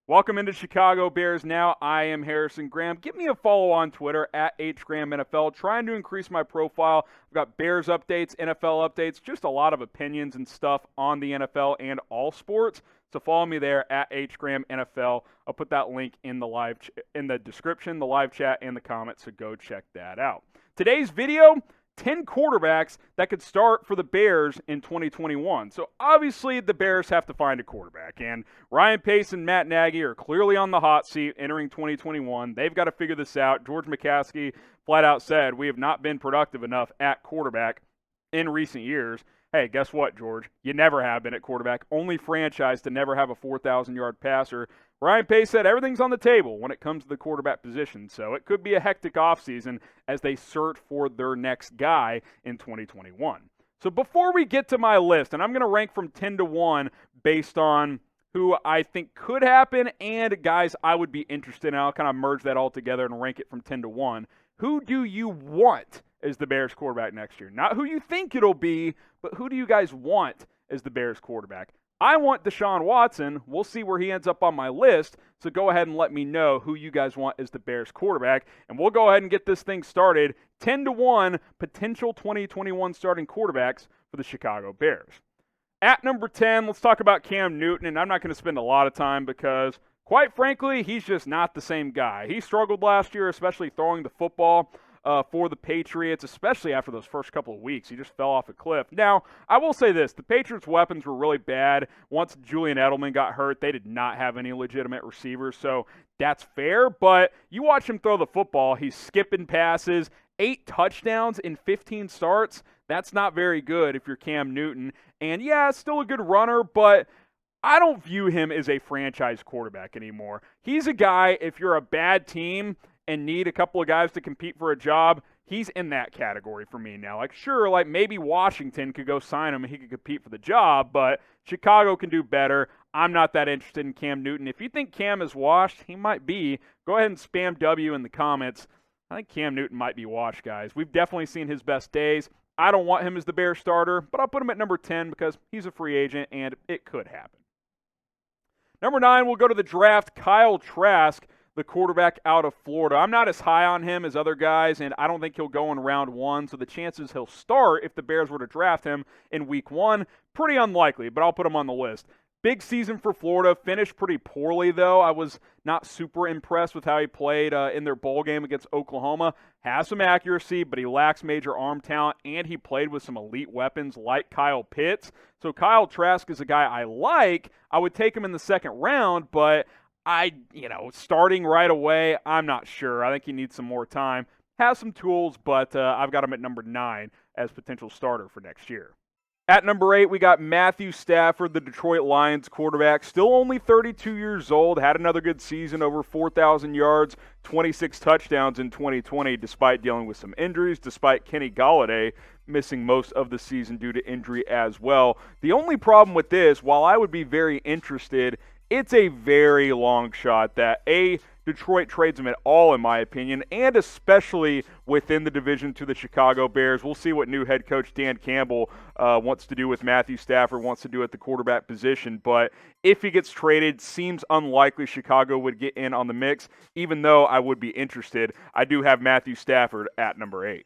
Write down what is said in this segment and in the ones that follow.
Welcome into Chicago Bears Now. I am Harrison Graham. Give me a follow on Twitter at HGrahamNFL. Trying to increase my profile. I've got Bears updates, NFL updates, just a lot of opinions and stuff on the NFL and all sports. So follow me there at HGrahamNFL. I'll put that link in the description, the live chat, and the comments. So go check that out. Today's video: 10 quarterbacks that could start for the Bears in 2021. So obviously the Bears have to find a quarterback, and Ryan Pace and Matt Nagy are clearly on the hot seat entering 2021. They've got to figure this out. George McCaskey flat out said, "We have not been productive enough at quarterback in recent years." Hey, guess what, George? You never have been at quarterback. Only franchise to never have a 4,000-yard passer. Ryan Pace said everything's on the table when it comes to the quarterback position, so it could be a hectic offseason as they search for their next guy in 2021. So before we get to my list, and I'm going to rank from 10 to 1 based on who I think could happen and guys I would be interested in. I'll kind of merge that all together and rank it from 10 to 1. Who do you want as the Bears quarterback next year? Not who you think it'll be, but who do you guys want as the Bears quarterback? I want Deshaun Watson. We'll see where he ends up on my list, so go ahead and let me know who you guys want as the Bears quarterback, and we'll go ahead and get this thing started. 10 to 1 potential 2021 starting quarterbacks for the Chicago Bears. At number 10, let's talk about Cam Newton, and I'm not going to spend a lot of time because, quite frankly, he's just not the same guy. He struggled last year, especially throwing the football for the Patriots, especially after those first couple of weeks. He just fell off a cliff. Now, I will say this. The Patriots' weapons were really bad. Once Julian Edelman got hurt, they did not have any legitimate receivers, so that's fair. But you watch him throw the football. He's skipping passes, 8 touchdowns in 15 starts. That's not very good if you're Cam Newton. And, yeah, still a good runner, but I don't view him as a franchise quarterback anymore. He's a guy, if you're a bad team and need a couple of guys to compete for a job, he's in that category for me now. Like, sure, like maybe Washington could go sign him and he could compete for the job, but Chicago can do better. I'm not that interested in Cam Newton. If you think Cam is washed, he might be. Go ahead and spam W in the comments. I think Cam Newton might be washed, guys. We've definitely seen his best days. I don't want him as the Bears starter, but I'll put him at number 10 because he's a free agent and it could happen. Number 9, we'll go to the draft. Kyle Trask, the quarterback out of Florida. I'm not as high on him as other guys, and I don't think he'll go in round 1, so the chances he'll start if the Bears were to draft him in week 1, pretty unlikely, but I'll put him on the list. Big season for Florida. Finished pretty poorly, though. I was not super impressed with how he played in their bowl game against Oklahoma. Has some accuracy, but he lacks major arm talent, and he played with some elite weapons like Kyle Pitts. So Kyle Trask is a guy I like. I would take him in the second round, but starting right away, I'm not sure. I think he needs some more time. Has some tools, but I've got him at number 9 as potential starter for next year. At number 8, we got Matthew Stafford, the Detroit Lions quarterback. Still only 32 years old. Had another good season, over 4,000 yards, 26 touchdowns in 2020, despite dealing with some injuries, despite Kenny Golladay missing most of the season due to injury as well. The only problem with this, while I would be very interested, it's a very long shot that Detroit trades him at all, in my opinion, and especially within the division to the Chicago Bears. We'll see what new head coach Dan Campbell wants to do with Matthew Stafford, wants to do at the quarterback position. But if he gets traded, seems unlikely Chicago would get in on the mix, even though I would be interested. I do have Matthew Stafford at number 8.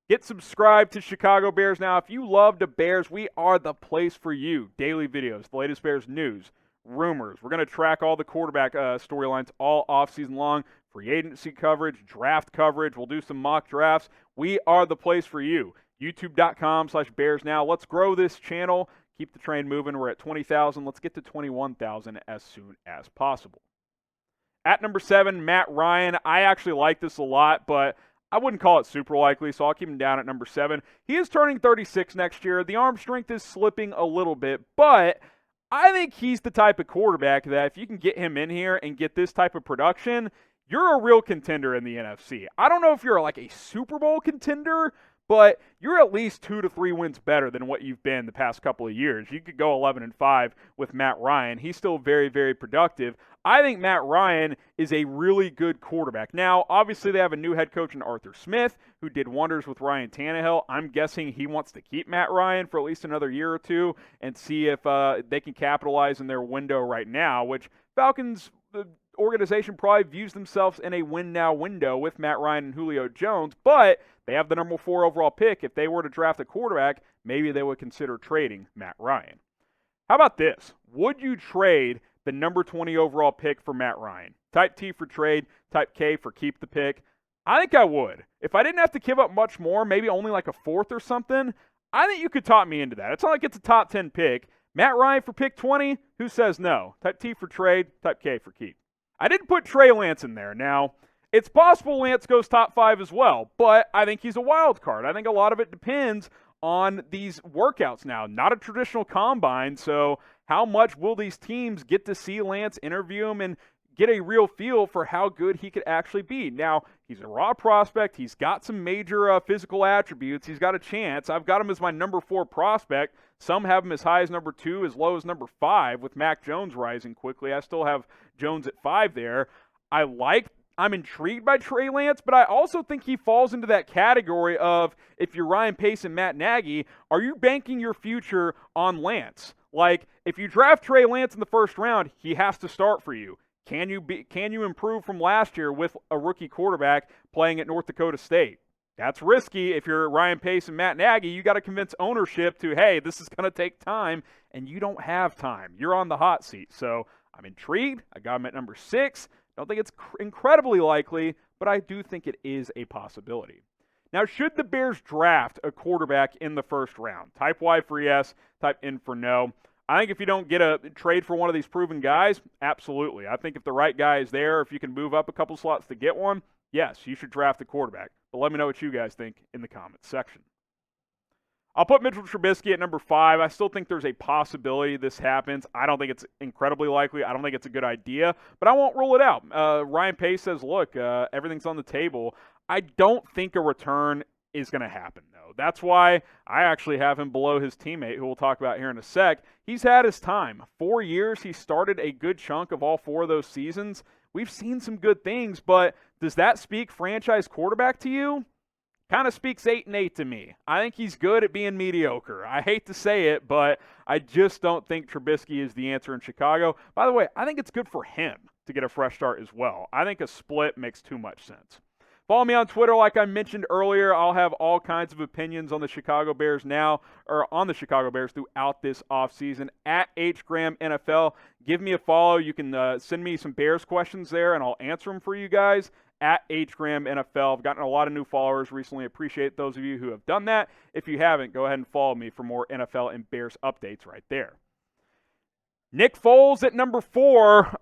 Get subscribed to Chicago Bears Now. If you love the Bears, we are the place for you. Daily videos, the latest Bears news, rumors. We're going to track all the quarterback storylines all offseason long, free agency coverage, draft coverage. We'll do some mock drafts. We are the place for you. YouTube.com/Bears Now. Let's grow this channel. Keep the train moving. We're at 20,000. Let's get to 21,000 as soon as possible. At number 7, Matt Ryan. I actually like this a lot, but I wouldn't call it super likely, so I'll keep him down at number 7. He is turning 36 next year. The arm strength is slipping a little bit, but I think he's the type of quarterback that if you can get him in here and get this type of production, you're a real contender in the NFC. I don't know if you're like a Super Bowl contender, but you're at least 2 to 3 wins better than what you've been the past couple of years. You could go 11-5 with Matt Ryan. He's still very, very productive. I think Matt Ryan is a really good quarterback. Now, obviously, they have a new head coach in Arthur Smith, who did wonders with Ryan Tannehill. I'm guessing he wants to keep Matt Ryan for at least another year or two and see if they can capitalize in their window right now, which Falcons, the organization, probably views themselves in a win-now window with Matt Ryan and Julio Jones, but they have the number 4 overall pick. If they were to draft a quarterback, maybe they would consider trading Matt Ryan. How about this? Would you trade the number 20 overall pick for Matt Ryan? Type T for trade, type K for keep the pick. I think I would. If I didn't have to give up much more, maybe only like a 4th or something, I think you could talk me into that. It's not like it's a top 10 pick. Matt Ryan for pick 20? Who says no? Type T for trade, type K for keep. I didn't put Trey Lance in there. Now, it's possible Lance goes top 5 as well, but I think he's a wild card. I think a lot of it depends on these workouts now. Not a traditional combine, so how much will these teams get to see Lance, interview him, and get a real feel for how good he could actually be? Now, he's a raw prospect. He's got some major physical attributes. He's got a chance. I've got him as my number 4 prospect. Some have him as high as number 2, as low as number 5, with Mac Jones rising quickly. I still have Jones at 5 there. I'm intrigued by Trey Lance, but I also think he falls into that category of, if you're Ryan Pace and Matt Nagy, are you banking your future on Lance? Like, if you draft Trey Lance in the first round, he has to start for you. Can you improve from last year with a rookie quarterback playing at North Dakota State? That's risky. If you're Ryan Pace and Matt Nagy, you got to convince ownership to, hey, this is going to take time, and you don't have time. You're on the hot seat. So I'm intrigued. I got him at number 6. Don't think it's incredibly likely, but I do think it is a possibility. Now, should the Bears draft a quarterback in the first round? Type Y for yes, type N for no. I think if you don't get a trade for one of these proven guys, absolutely. I think if the right guy is there, if you can move up a couple slots to get one, yes, you should draft a quarterback. But let me know what you guys think in the comments section. I'll put Mitchell Trubisky at number 5. I still think there's a possibility this happens. I don't think it's incredibly likely. I don't think it's a good idea, but I won't rule it out. Ryan Pace says, look, everything's on the table. I don't think a return is going to happen, though. That's why I actually have him below his teammate, who we'll talk about here in a sec. He's had his time. 4 years. He started a good chunk of all 4 of those seasons. We've seen some good things, but does that speak franchise quarterback to you? Kind of speaks 8-8 to me. I think he's good at being mediocre. I hate to say it, but I just don't think Trubisky is the answer in Chicago. By the way, I think it's good for him to get a fresh start as well. I think a split makes too much sense. Follow me on Twitter like I mentioned earlier. I'll have all kinds of opinions on the Chicago Bears now, or on the Chicago Bears throughout this offseason, at HGramNFL. Give me a follow. You can send me some Bears questions there, and I'll answer them for you guys. At HGramNFL. I've gotten a lot of new followers recently. Appreciate those of you who have done that. If you haven't, go ahead and follow me for more NFL and Bears updates right there. Nick Foles at number 4.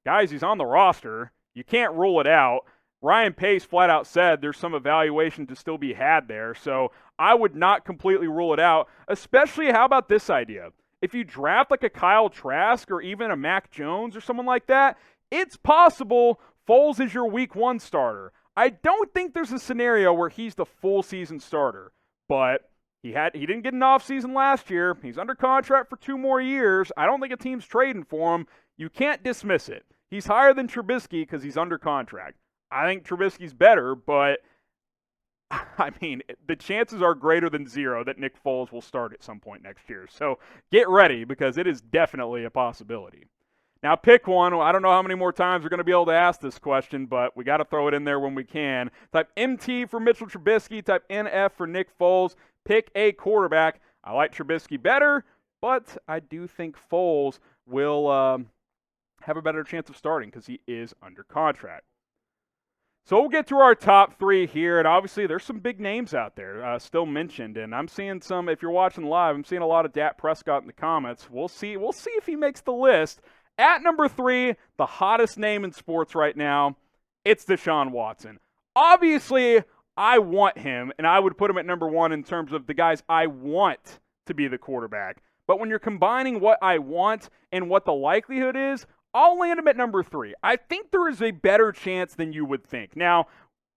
Guys, he's on the roster. You can't rule it out. Ryan Pace flat out said there's some evaluation to still be had there, so I would not completely rule it out, especially how about this idea? If you draft like a Kyle Trask or even a Mac Jones or someone like that, it's possible Foles is your week 1 starter. I don't think there's a scenario where he's the full season starter, but he didn't get an offseason last year. He's under contract for 2 more years. I don't think a team's trading for him. You can't dismiss it. He's higher than Trubisky because he's under contract. I think Trubisky's better, but I mean, the chances are greater than 0 that Nick Foles will start at some point next year. So get ready, because it is definitely a possibility. Now, pick one. I don't know how many more times we're going to be able to ask this question, but we got to throw it in there when we can. Type MT for Mitchell Trubisky. Type NF for Nick Foles. Pick a quarterback. I like Trubisky better, but I do think Foles will have a better chance of starting because he is under contract. So we'll get to our top 3 here, and obviously there's some big names out there still mentioned, and I'm seeing some, if you're watching live, I'm seeing a lot of Dak Prescott in the comments. We'll see if he makes the list. At number 3, the hottest name in sports right now, it's Deshaun Watson. Obviously, I want him, and I would put him at number 1 in terms of the guys I want to be the quarterback. But when you're combining what I want and what the likelihood is, I'll land him at number 3. I think there is a better chance than you would think. Now,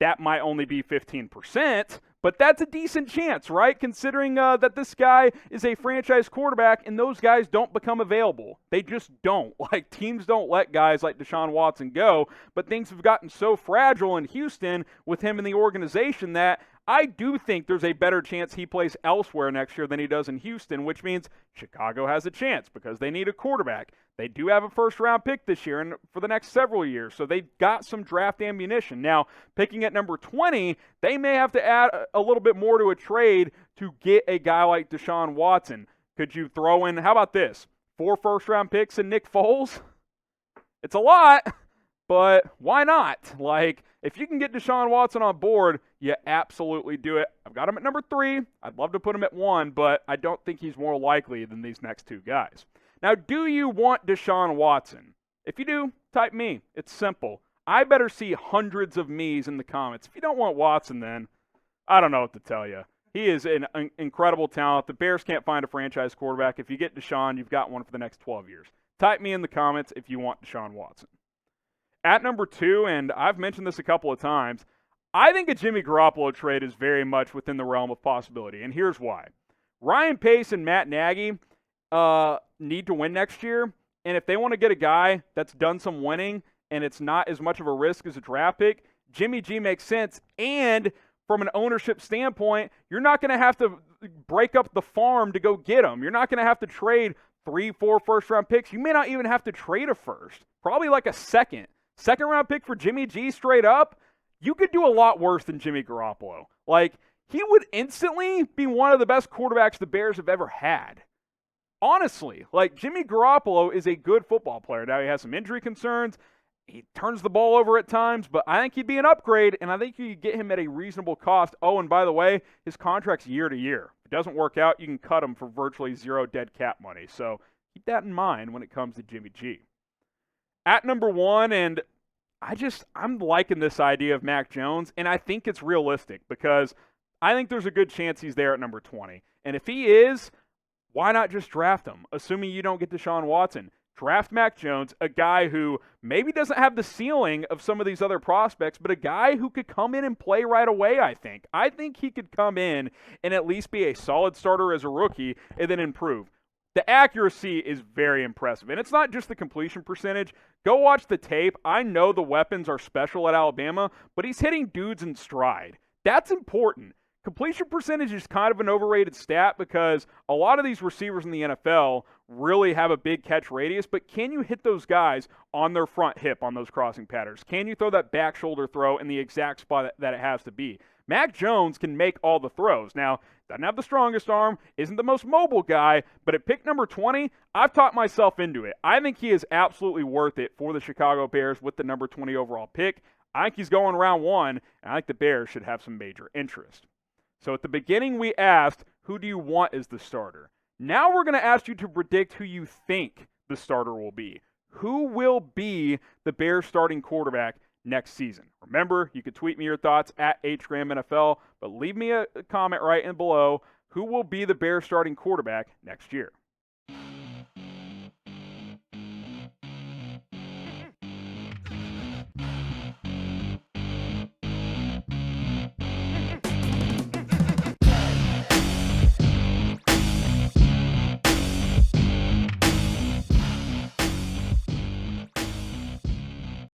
that might only be 15%, But that's a decent chance, right? Considering that this guy is a franchise quarterback and those guys don't become available. They just don't. Like, teams don't let guys like Deshaun Watson go, but things have gotten so fragile in Houston with him in the organization that I do think there's a better chance he plays elsewhere next year than he does in Houston, which means Chicago has a chance because they need a quarterback. They do have a first-round pick this year and for the next several years, so they've got some draft ammunition. Now, picking at number 20, they may have to add a little bit more to a trade to get a guy like Deshaun Watson. Could you throw in, how about this, 4 first-round picks and Nick Foles? It's a lot, but why not? Like, if you can get Deshaun Watson on board, you absolutely do it. I've got him at number 3. I'd love to put him at 1, but I don't think he's more likely than these next 2 guys. Now, do you want Deshaun Watson? If you do, type me. It's simple. I better see hundreds of me's in the comments. If you don't want Watson, then I don't know what to tell you. He is an incredible talent. The Bears can't find a franchise quarterback. If you get Deshaun, you've got one for the next 12 years. Type me in the comments if you want Deshaun Watson. At number 2, and I've mentioned this a couple of times, I think a Jimmy Garoppolo trade is very much within the realm of possibility, and here's why. Ryan Pace and Matt Nagy need to win next year, and if they want to get a guy that's done some winning and it's not as much of a risk as a draft pick, Jimmy G makes sense. And from an ownership standpoint, you're not going to have to break up the farm to go get him. You're not going to have to trade 3-4 first-round picks. You may not even have to trade a first, probably like a second-round pick for Jimmy G straight up. You could do a lot worse than Jimmy Garoppolo. Like, he would instantly be one of the best quarterbacks the Bears have ever had. Honestly, like, Jimmy Garoppolo is a good football player. Now, he has some injury concerns. He turns the ball over at times, but I think he'd be an upgrade, and I think you could get him at a reasonable cost. Oh, and by the way, his contract's year to year. If it doesn't work out, you can cut him for virtually zero dead cap money. So keep that in mind when it comes to Jimmy G. At number 1, and I'm liking this idea of Mac Jones, and I think it's realistic because I think there's a good chance he's there at number 20. And if he is, why not just draft him? Assuming you don't get Deshaun Watson. Draft Mac Jones, a guy who maybe doesn't have the ceiling of some of these other prospects, but a guy who could come in and play right away, I think. I think he could come in and at least be a solid starter as a rookie and then improve. The accuracy is very impressive, and it's not just the completion percentage. Go watch the tape. I know the weapons are special at Alabama, but he's hitting dudes in stride. That's important. Completion percentage is kind of an overrated stat because a lot of these receivers in the NFL really have a big catch radius, but can you hit those guys on their front hip on those crossing patterns? Can you throw that back shoulder throw in the exact spot that it has to be? Mac Jones can make all the throws. Now, doesn't have the strongest arm, isn't the most mobile guy, but at pick number 20, I've talked myself into it. I think he is absolutely worth it for the Chicago Bears with the number 20 overall pick. I think he's going round 1, and I think the Bears should have some major interest. So at the beginning, we asked, who do you want as the starter? Now we're going to ask you to predict who you think the starter will be. Who will be the Bears starting quarterback next season? Remember, you can tweet me your thoughts at HGramNFL, but leave me a comment right in below. Who will be the Bears starting quarterback next year?